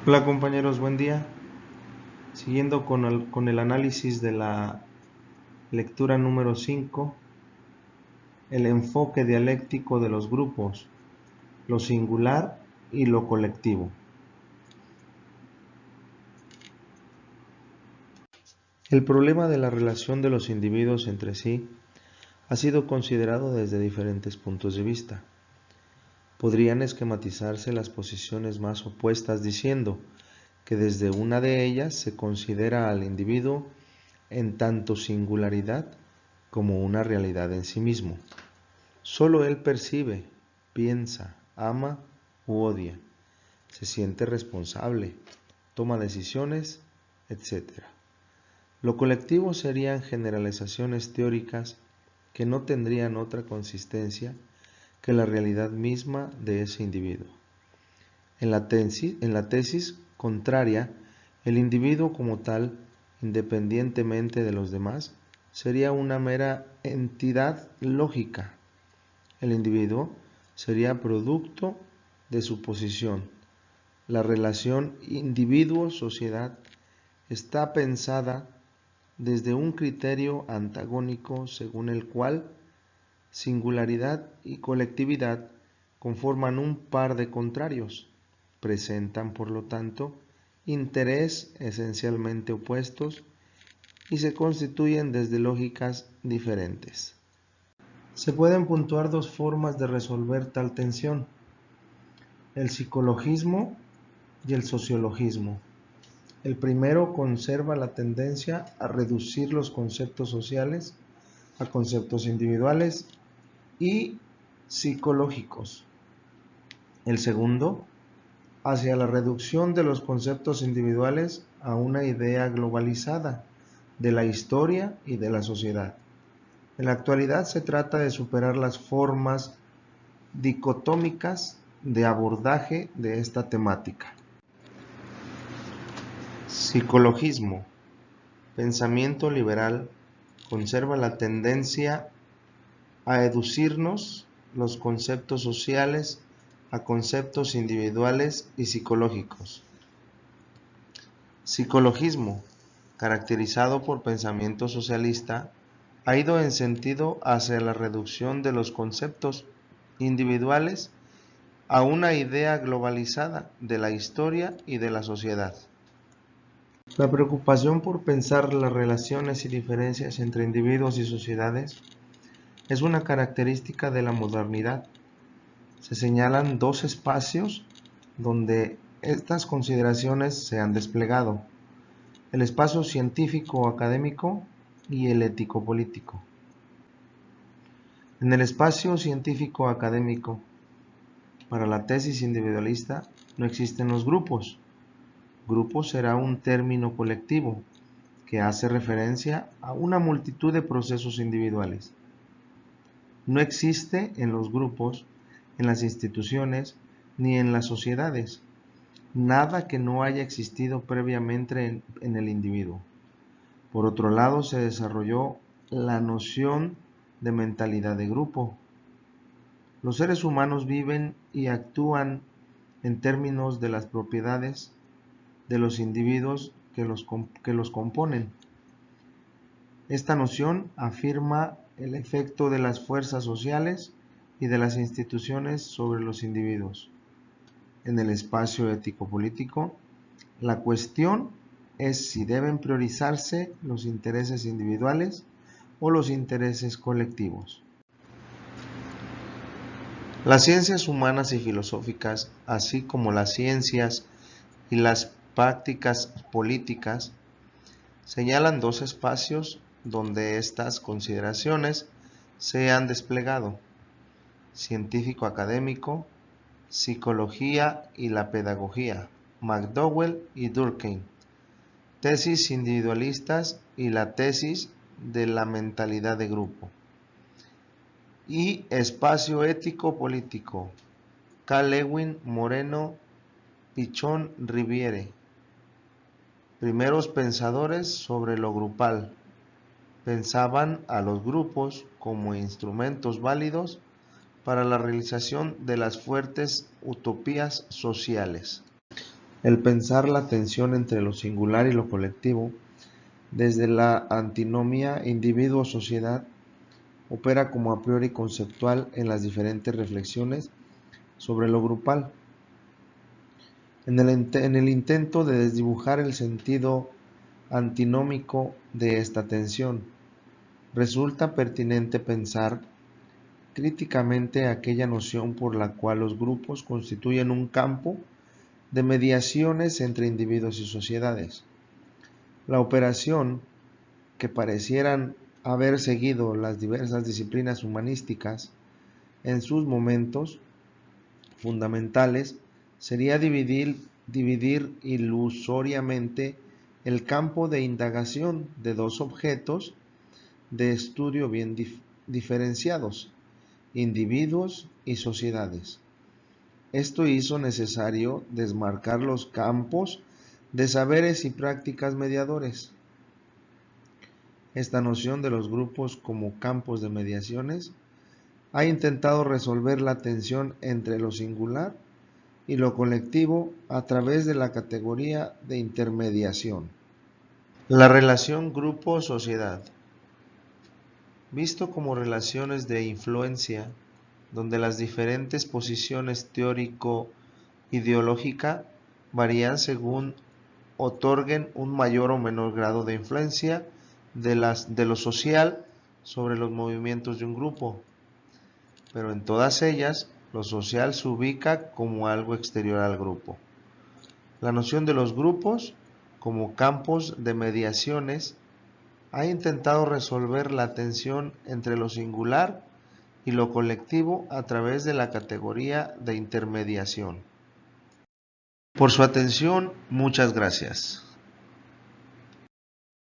Hola compañeros, buen día. Siguiendo con el análisis de la lectura número 5, el enfoque dialéctico de los grupos, lo singular y lo colectivo. El problema de la relación de los individuos entre sí ha sido considerado desde diferentes puntos de vista. Podrían esquematizarse las posiciones más opuestas diciendo que desde una de ellas se considera al individuo en tanto singularidad como una realidad en sí mismo. Solo él percibe, piensa, ama u odia, se siente responsable, toma decisiones, etc. Lo colectivo serían generalizaciones teóricas que no tendrían otra consistencia que la realidad misma de ese individuo. En la tesis contraria, el individuo como tal, independientemente de los demás, sería una mera entidad lógica. El individuo sería producto de su posición. La relación individuo-sociedad está pensada desde un criterio antagónico según el cual singularidad y colectividad conforman un par de contrarios. Presentan, por lo tanto, interés esencialmente opuestos y se constituyen desde lógicas diferentes. Se pueden puntuar dos formas de resolver tal tensión: el psicologismo y el sociologismo. El primero conserva la tendencia a reducir los conceptos sociales a conceptos individuales y psicológicos. El segundo, hacia la reducción de los conceptos individuales a una idea globalizada de la historia y de la sociedad. En la actualidad se trata de superar las formas dicotómicas de abordaje de esta temática. Psicologismo. Pensamiento liberal conserva la tendencia a educirnos los conceptos sociales a conceptos individuales y psicológicos. Psicologismo, caracterizado por pensamiento socialista, ha ido en sentido hacia la reducción de los conceptos individuales a una idea globalizada de la historia y de la sociedad. La preocupación por pensar las relaciones y diferencias entre individuos y sociedades es una característica de la modernidad. Se señalan dos espacios donde estas consideraciones se han desplegado: el espacio científico-académico y el ético-político. En el espacio científico-académico, para la tesis individualista, no existen los grupos. Grupo será un término colectivo que hace referencia a una multitud de procesos individuales. No existe en los grupos, en las instituciones, ni en las sociedades, nada que no haya existido previamente en el individuo. Por otro lado, se desarrolló la noción de mentalidad de grupo. Los seres humanos viven y actúan en términos de las propiedades de los individuos que los componen. Esta noción afirma el efecto de las fuerzas sociales y de las instituciones sobre los individuos. En el espacio ético-político, la cuestión es si deben priorizarse los intereses individuales o los intereses colectivos. Las ciencias humanas y filosóficas, así como las ciencias y las prácticas políticas, señalan dos espacios donde estas consideraciones se han desplegado: científico-académico, psicología y la pedagogía, McDowell y Durkheim, tesis individualistas y la tesis de la mentalidad de grupo, y espacio ético-político, K. Lewin, Moreno, Pichon, Riviere. Primeros pensadores sobre lo grupal pensaban a los grupos como instrumentos válidos para la realización de las fuertes utopías sociales. El pensar la tensión entre lo singular y lo colectivo, desde la antinomia individuo-sociedad, opera como a priori conceptual en las diferentes reflexiones sobre lo grupal. En el intento de desdibujar el sentido antinómico de esta tensión, resulta pertinente pensar críticamente aquella noción por la cual los grupos constituyen un campo de mediaciones entre individuos y sociedades. La operación que parecieran haber seguido las diversas disciplinas humanísticas en sus momentos fundamentales sería dividir ilusoriamente el campo de indagación de dos objetos de estudio bien diferenciados, individuos y sociedades. Esto hizo necesario desmarcar los campos de saberes y prácticas mediadores. Esta noción de los grupos como campos de mediaciones ha intentado resolver la tensión entre lo singular y lo colectivo a través de la categoría de intermediación. La relación grupo-sociedad. Visto como relaciones de influencia, donde las diferentes posiciones teórico-ideológica varían según otorguen un mayor o menor grado de influencia de lo social sobre los movimientos de un grupo, pero en todas ellas lo social se ubica como algo exterior al grupo. La noción de los grupos como campos de mediaciones ha intentado resolver la tensión entre lo singular y lo colectivo a través de la categoría de intermediación. Por su atención, muchas gracias.